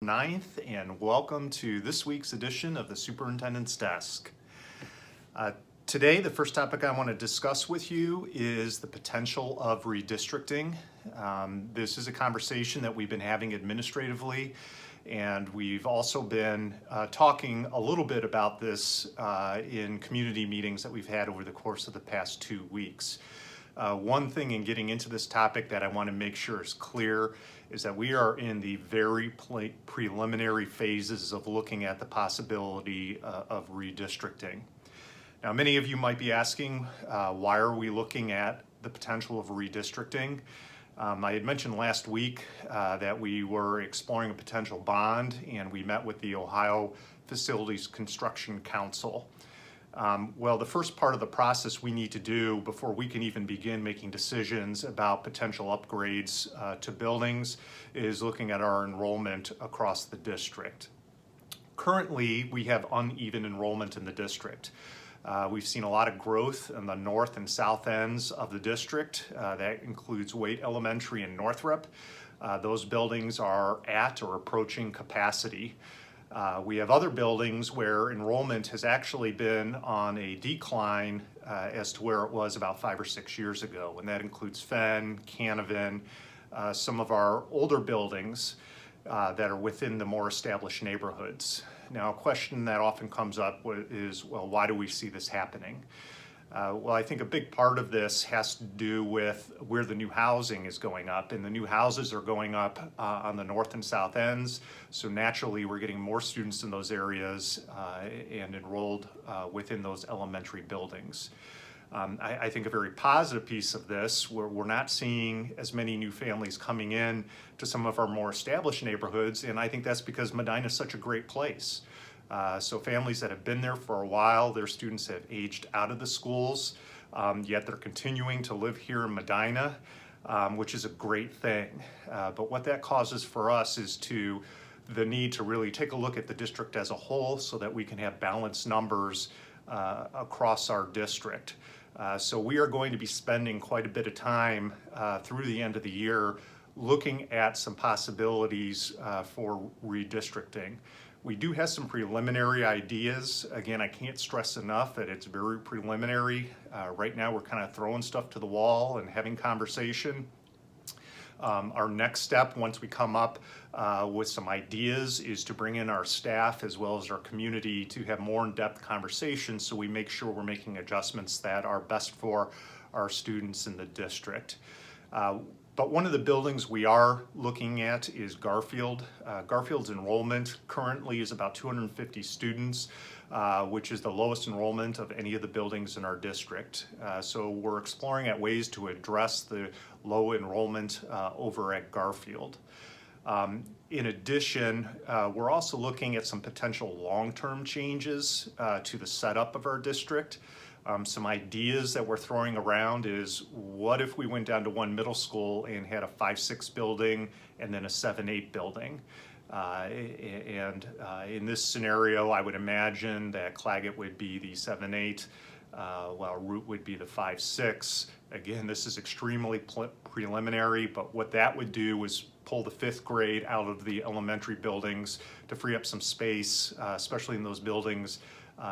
9th, and welcome to this week's edition of the Superintendent's Desk. Today, the first topic I want to discuss with you is the potential of redistricting. This is a conversation that we've been having administratively, and we've also been talking a little bit about this in community meetings that we've had over the course of the past 2 weeks. One thing in getting into this topic that I want to make sure is clear is that we are in the very preliminary phases of looking at the possibility of redistricting. Now, many of you might be asking, why are we looking at the potential of redistricting? I had mentioned last week that we were exploring a potential bond, and we met with the Ohio Facilities Construction Council. Well, the first part of the process we need to do before we can even begin making decisions about potential upgrades to buildings is looking at our enrollment across the district. Currently, we have uneven enrollment in the district. We've seen a lot of growth in the north and south ends of the district. That includes Waite Elementary and Northrop. Those buildings are at or approaching capacity. We have other buildings where enrollment has actually been on a decline as to where it was about 5 or 6 years ago, and that includes Fenn, Canevin, some of our older buildings that are within the more established neighborhoods. Now, a question that often comes up is, well, why do we see this happening? Well, I think a big part of this has to do with where the new housing is going up, and the new houses are going up on the north and south ends, so naturally we're getting more students in those areas and enrolled within those elementary buildings. I think a very positive piece of this, we're not seeing as many new families coming in to some of our more established neighborhoods, and I think that's because Medina is such a great place. So families that have been there for a while, their students have aged out of the schools, yet they're continuing to live here in Medina, which is a great thing. But what that causes for us is the need to really take a look at the district as a whole so that we can have balanced numbers across our district. So we are going to be spending quite a bit of time through the end of the year looking at some possibilities for redistricting. We do have some preliminary ideas. Again, I can't stress enough that it's very preliminary. Right now we're kind of throwing stuff to the wall and having conversation. Our next step, once we come up with some ideas, is to bring in our staff as well as our community to have more in-depth conversations so we make sure we're making adjustments that are best for our students in the district. But one of the buildings we are looking at is Garfield. Garfield's enrollment currently is about 250 students, which is the lowest enrollment of any of the buildings in our district. So we're exploring at ways to address the low enrollment over at Garfield. In addition, we're also looking at some potential long-term changes to the setup of our district. Some ideas that we're throwing around is, what if we went down to one middle school and had a 5-6 building and then a 7-8 building? In this scenario, I would imagine that Claggett would be the 7-8, while Root would be the 5-6. Again, this is extremely preliminary, but what that would do is pull the 5th grade out of the elementary buildings to free up some space, especially in those buildings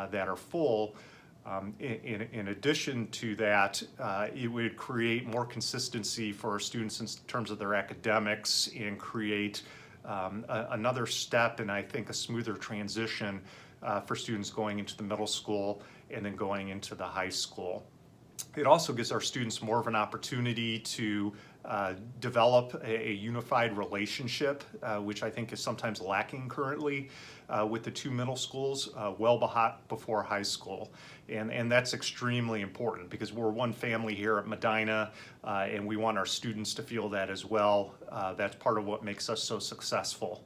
that are full. In addition to that, it would create more consistency for our students in terms of their academics and create another step and I think a smoother transition for students going into the middle school and then going into the high school. It also gives our students more of an opportunity to develop a unified relationship, which I think is sometimes lacking currently with the 2 middle schools well before high school. And that's extremely important because we're one family here at Medina, and we want our students to feel that as well. That's part of what makes us so successful.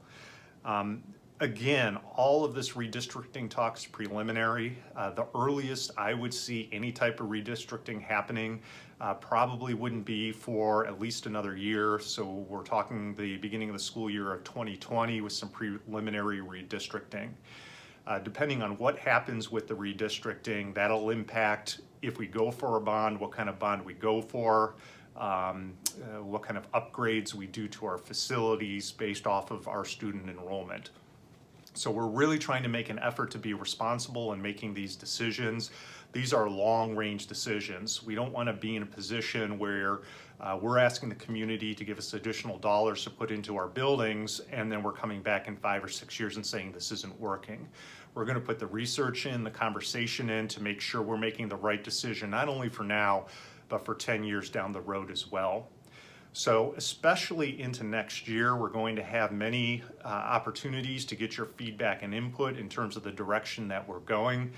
Again, all of this redistricting talk is preliminary. The earliest I would see any type of redistricting happening probably wouldn't be for at least another year. So we're talking the beginning of the school year of 2020 with some preliminary redistricting. Depending on what happens with the redistricting, that'll impact if we go for a bond, what kind of bond we go for, what kind of upgrades we do to our facilities based off of our student enrollment. So we're really trying to make an effort to be responsible in making these decisions. These are long-range decisions. We don't want to be in a position where we're asking the community to give us additional dollars to put into our buildings, and then we're coming back in 5 or 6 years and saying this isn't working. We're going to put the research in, the conversation in, to make sure we're making the right decision, not only for now, but for 10 years down the road as well. So especially into next year, we're going to have many opportunities to get your feedback and input in terms of the direction that we're going.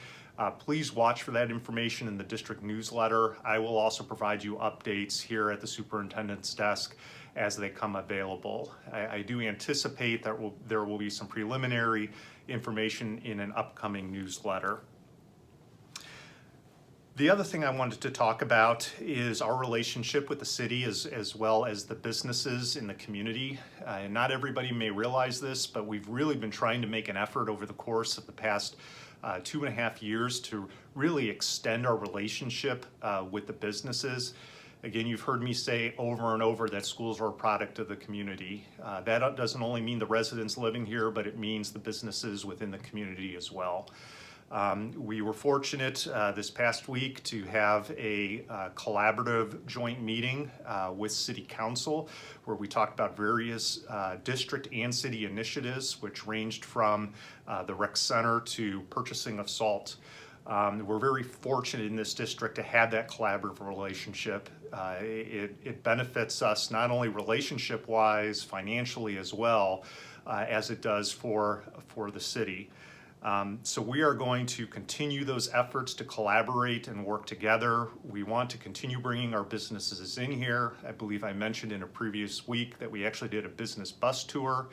Please watch for that information in the district newsletter. I will also provide you updates here at the superintendent's desk as they come available. I do anticipate that there will be some preliminary information in an upcoming newsletter. The other thing I wanted to talk about is our relationship with the city as well as the businesses in the community. And not everybody may realize this, but we've really been trying to make an effort over the course of the past 2.5 years to really extend our relationship with the businesses. Again, you've heard me say over and over that schools are a product of the community. That doesn't only mean the residents living here, but it means the businesses within the community as well. We were fortunate this past week to have a collaborative joint meeting with City Council where we talked about various district and city initiatives, which ranged from the rec center to purchasing of salt. We're very fortunate in this district to have that collaborative relationship. It benefits us not only relationship-wise, financially as well, as it does for the city. So we are going to continue those efforts to collaborate and work together. We want to continue bringing our businesses in here. I believe I mentioned in a previous week that we actually did a business bus tour.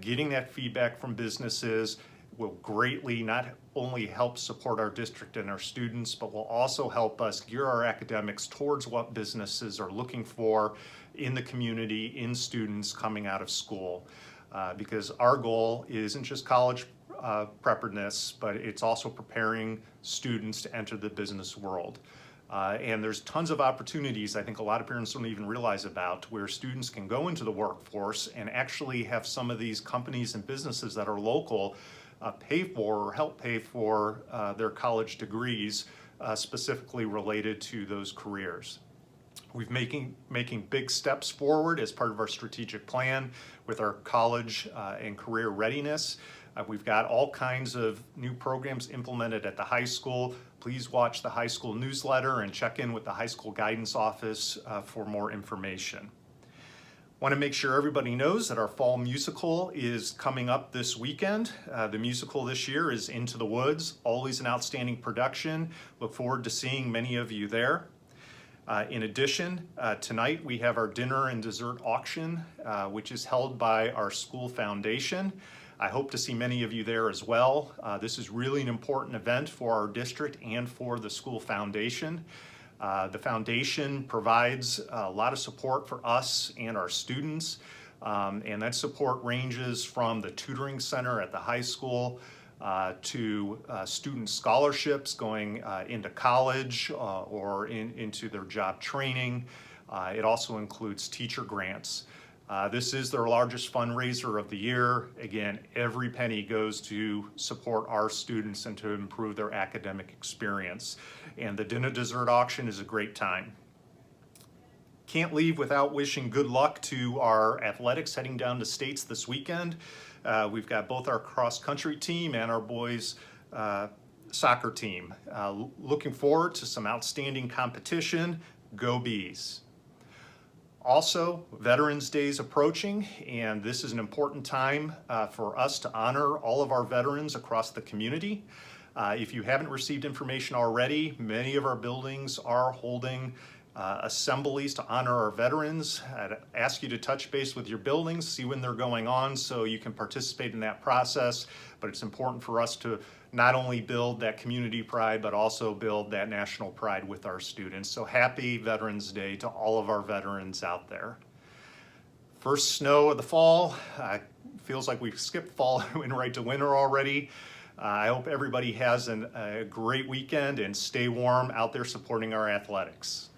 Getting that feedback from businesses will greatly not only help support our district and our students, but will also help us gear our academics towards what businesses are looking for in the community, in students coming out of school. Because our goal isn't just college preparedness, but it's also preparing students to enter the business world. And there's tons of opportunities I think a lot of parents don't even realize about, where students can go into the workforce and actually have some of these companies and businesses that are local pay for or help pay for their college degrees specifically related to those careers. We're making big steps forward as part of our strategic plan with our college and career readiness. We've got all kinds of new programs implemented at the high school. Please watch the high school newsletter and check in with the high school guidance office for more information. Want to make sure everybody knows that our fall musical is coming up this weekend. The musical this year is Into the Woods, always an outstanding production. Look forward to seeing many of you there. In addition, tonight we have our dinner and dessert auction, which is held by our school foundation. I hope to see many of you there as well. This is really an important event for our district and for the school foundation. The foundation provides a lot of support for us and our students, and that support ranges from the tutoring center at the high school to student scholarships going into college or into their job training. It also includes teacher grants. This is their largest fundraiser of the year. Again, every penny goes to support our students and to improve their academic experience. And the dinner dessert auction is a great time. Can't leave without wishing good luck to our athletics heading down to States this weekend. We've got both our cross-country team and our boys soccer team. Looking forward to some outstanding competition. Go Bees. Also, Veterans Day is approaching, and this is an important time for us to honor all of our veterans across the community. If you haven't received information already, many of our buildings are holding assemblies to honor our veterans. I'd ask you to touch base with your buildings, see when they're going on so you can participate in that process. But it's important for us to not only build that community pride, but also build that national pride with our students. So happy Veterans Day to all of our veterans out there. First snow of the fall. Feels like we've skipped fall and went right to winter already. I hope everybody has a great weekend and stay warm out there supporting our athletics.